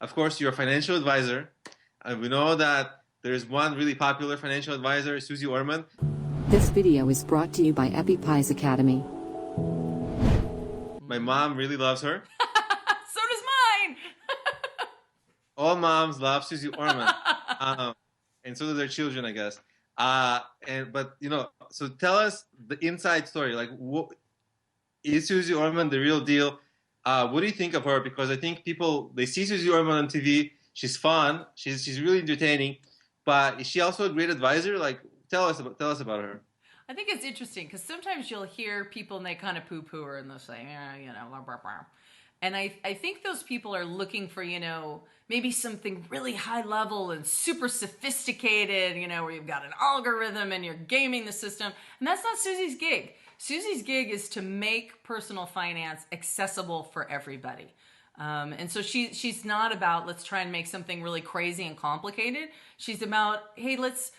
of course, you're a financial advisor. We know that there is one really popular financial advisor, Suze Orman. This video is brought to you by EpiPie's Academy. My mom really loves her. So does mine. All moms love Suze Orman, and so do their children, I guess. But so tell us the inside story. Like, is Suze Orman the real deal? What do you think of her? Because I think people, they see Suze Orman on TV. She's fun. She's really entertaining. But is she also a great advisor? Like, tell us about her. I think it's interesting because sometimes you'll hear people and they kind of poo-poo her and they'll say, yeah, blah, blah, blah. And I think those people are looking for, maybe something really high level and super sophisticated, where you've got an algorithm and you're gaming the system. And that's not Suze's gig. Suze's gig is to make personal finance accessible for everybody. And so she's not about, let's try and make something really crazy and complicated. She's about, hey, let's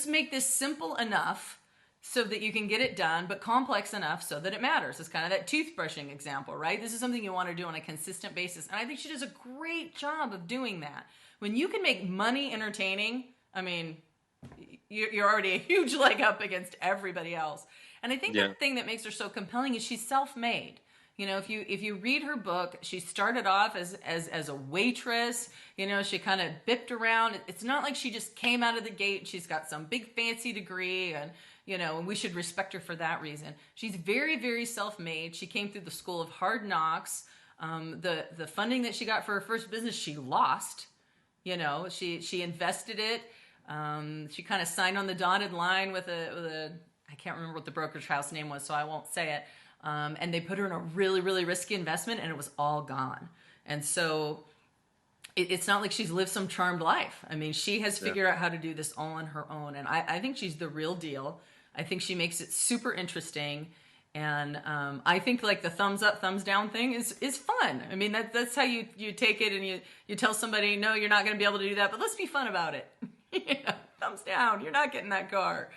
make this simple enough so that you can get it done, but complex enough so that it matters. It's kind of that toothbrushing example, right? This is something you want to do on a consistent basis. And I think she does a great job of doing that. When you can make money entertaining, I mean, you're already a huge leg up against everybody else. And I think the thing that makes her so compelling is she's self-made. If you read her book, she started off as a waitress. She kind of bipped around. It's not like she just came out of the gate. She's got some big fancy degree, and we should respect her for that reason. She's very, very self-made. She came through the school of hard knocks. The funding that she got for her first business, she lost. She invested it. She kind of signed on the dotted line with a I can't remember what the brokerage house name was, so I won't say it. And they put her in a really, really risky investment, and it was all gone. And so it's not like she's lived some charmed life. I mean, she has figured out how to do this all on her own. And I think she's the real deal. I think she makes it super interesting. And I think like the thumbs up, thumbs down thing is fun. I mean, that's how you take it, and you tell somebody, no, you're not going to be able to do that, but let's be fun about it. Thumbs down, you're not getting that car.